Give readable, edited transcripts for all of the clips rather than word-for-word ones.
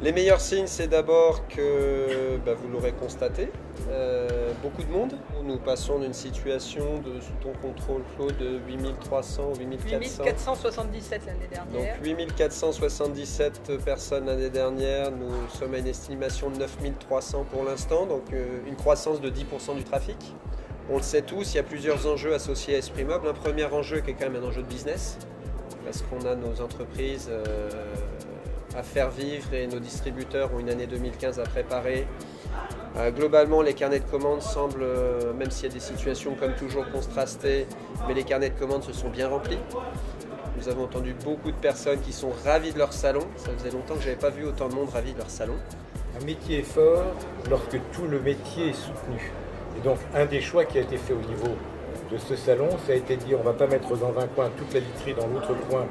Les meilleurs signes, c'est d'abord que, vous l'aurez constaté, beaucoup de monde. Nous passons d'une situation sous ton contrôle, Claude, de 8300 ou 8400. 8477 l'année dernière. Donc 8477 personnes l'année dernière. Nous sommes à une estimation de 9300 pour l'instant, donc une croissance de 10% du trafic. On le sait tous, il y a plusieurs enjeux associés à Esprit Meuble. Un premier enjeu qui est quand même un enjeu de business, parce qu'on a nos entreprises à faire vivre et nos distributeurs ont une année 2015 à préparer. Globalement, les carnets de commandes semblent, même s'il y a des situations comme toujours contrastées, mais les carnets de commandes se sont bien remplis. Nous avons entendu beaucoup de personnes qui sont ravies de leur salon. Ça faisait longtemps que je n'avais pas vu autant de monde ravi de leur salon. Un métier est fort lorsque tout le métier est soutenu. Et donc, un des choix qui a été fait au niveau de ce salon, ça a été de dire on ne va pas mettre dans un coin toute la literie, dans l'autre coin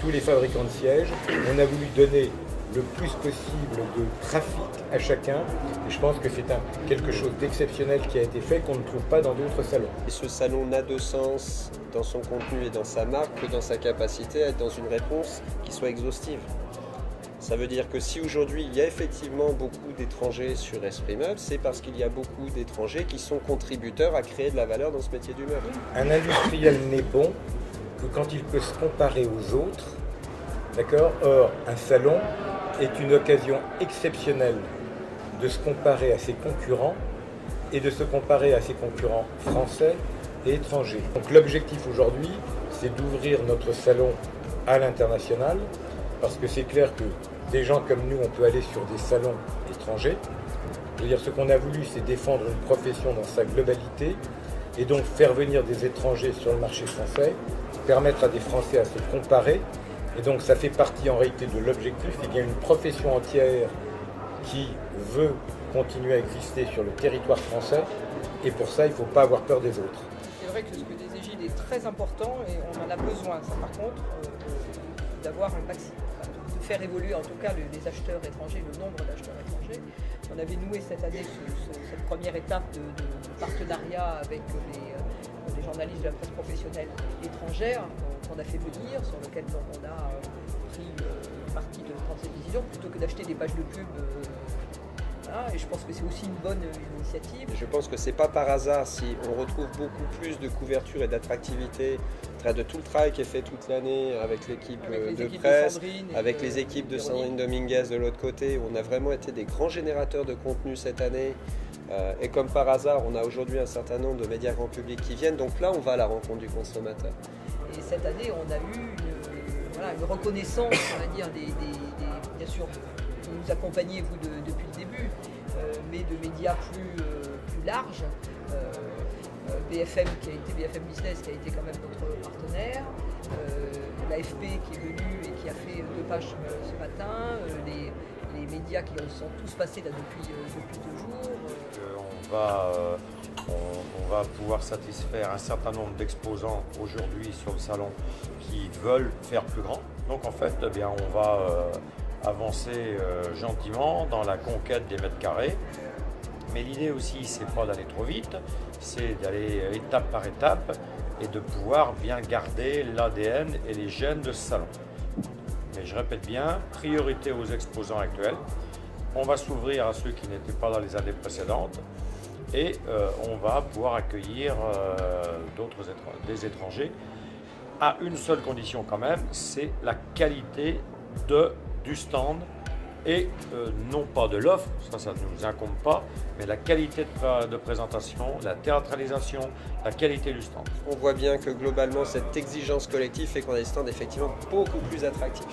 tous les fabricants de sièges. On a voulu donner le plus possible de trafic à chacun. Et je pense que c'est quelque chose d'exceptionnel qui a été fait qu'on ne trouve pas dans d'autres salons. Et ce salon n'a de sens dans son contenu et dans sa marque que dans sa capacité à être dans une réponse qui soit exhaustive. Ça veut dire que si aujourd'hui il y a effectivement beaucoup d'étrangers sur Esprit Meuble, c'est parce qu'il y a beaucoup d'étrangers qui sont contributeurs à créer de la valeur dans ce métier du meuble. Un industriel n'est bon que quand il peut se comparer aux autres. D'accord ? Or, un salon est une occasion exceptionnelle de se comparer à ses concurrents et de se comparer à ses concurrents français et étrangers. Donc l'objectif aujourd'hui, c'est d'ouvrir notre salon à l'international, parce que c'est clair que des gens comme nous, on peut aller sur des salons étrangers. Je veux dire, ce qu'on a voulu, c'est défendre une profession dans sa globalité, et donc faire venir des étrangers sur le marché français, permettre à des Français à se comparer. Et donc ça fait partie en réalité de l'objectif. Il y a une profession entière qui veut continuer à exister sur le territoire français, et pour ça, il ne faut pas avoir peur des autres. C'est vrai que ce que disait Gilles est très important et on en a besoin, ça par contre, d'avoir un maximum, de faire évoluer en tout cas les acheteurs étrangers, le nombre d'acheteurs étrangers. On avait noué cette année cette première étape de partenariat avec les journalistes de la presse professionnelle étrangère qu'on a fait venir, sur lequel on a pris parti de prendre cette décision, plutôt que d'acheter des pages de pub. Et je pense que c'est aussi une bonne initiative. Je pense que c'est pas par hasard si on retrouve beaucoup plus de couverture et d'attractivité de tout le travail qui est fait toute l'année avec l'équipe de presse, avec les équipes de Sandrine Dominguez de l'autre côté. On a vraiment été des grands générateurs de contenu cette année. Et comme par hasard, on a aujourd'hui un certain nombre de médias grand public qui viennent. Donc là, on va à la rencontre du consommateur. Et cette année, on a eu une reconnaissance, on va dire, bien sûr, vous nous accompagnez, vous, depuis le début, mais de médias plus larges. BFM Business qui a été quand même notre partenaire, l'AFP qui est venu et qui a fait 2 pages ce matin, les médias qui sont tous passés là depuis 2 jours. On va pouvoir satisfaire un certain nombre d'exposants aujourd'hui sur le salon qui veulent faire plus grand. Donc en fait, on va avancer gentiment dans la conquête des mètres carrés. Mais l'idée aussi, c'est pas d'aller trop vite, c'est d'aller étape par étape et de pouvoir bien garder l'ADN et les gènes de ce salon. Mais je répète bien, priorité aux exposants actuels. On va s'ouvrir à ceux qui n'étaient pas dans les années précédentes et on va pouvoir accueillir des étrangers à une seule condition quand même, c'est la qualité du stand. Et non pas de l'offre, ça ne nous incombe pas, mais la qualité de présentation, la théâtralisation, la qualité du stand. On voit bien que globalement, cette exigence collective fait qu'on a des stands effectivement beaucoup plus attractifs.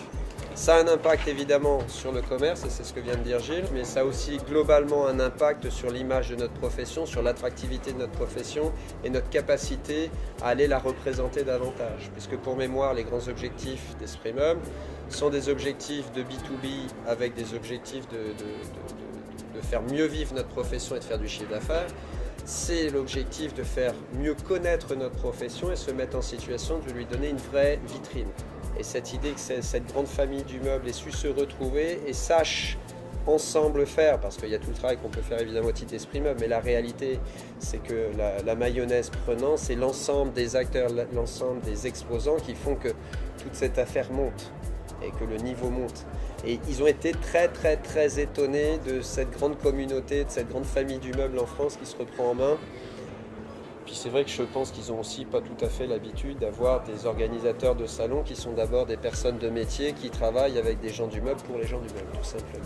Ça a un impact évidemment sur le commerce, et c'est ce que vient de dire Gilles, mais ça a aussi globalement un impact sur l'image de notre profession, sur l'attractivité de notre profession et notre capacité à aller la représenter davantage. Puisque pour mémoire, les grands objectifs d'Esprit Meuble sont des objectifs de B2B avec des objectifs de faire mieux vivre notre profession et de faire du chiffre d'affaires. C'est l'objectif de faire mieux connaître notre profession et se mettre en situation de lui donner une vraie vitrine. Et cette idée que cette grande famille du meuble ait su se retrouver et sache ensemble faire, parce qu'il y a tout le travail qu'on peut faire évidemment au titre d'Esprit Meuble, mais la réalité c'est que la mayonnaise prenant, c'est l'ensemble des acteurs, l'ensemble des exposants qui font que toute cette affaire monte. et que le niveau monte. Et ils ont été très très très étonnés de cette grande communauté, de cette grande famille du meuble en France qui se reprend en main. Puis c'est vrai que je pense qu'ils ont aussi pas tout à fait l'habitude d'avoir des organisateurs de salons qui sont d'abord des personnes de métier qui travaillent avec des gens du meuble pour les gens du meuble, tout simplement.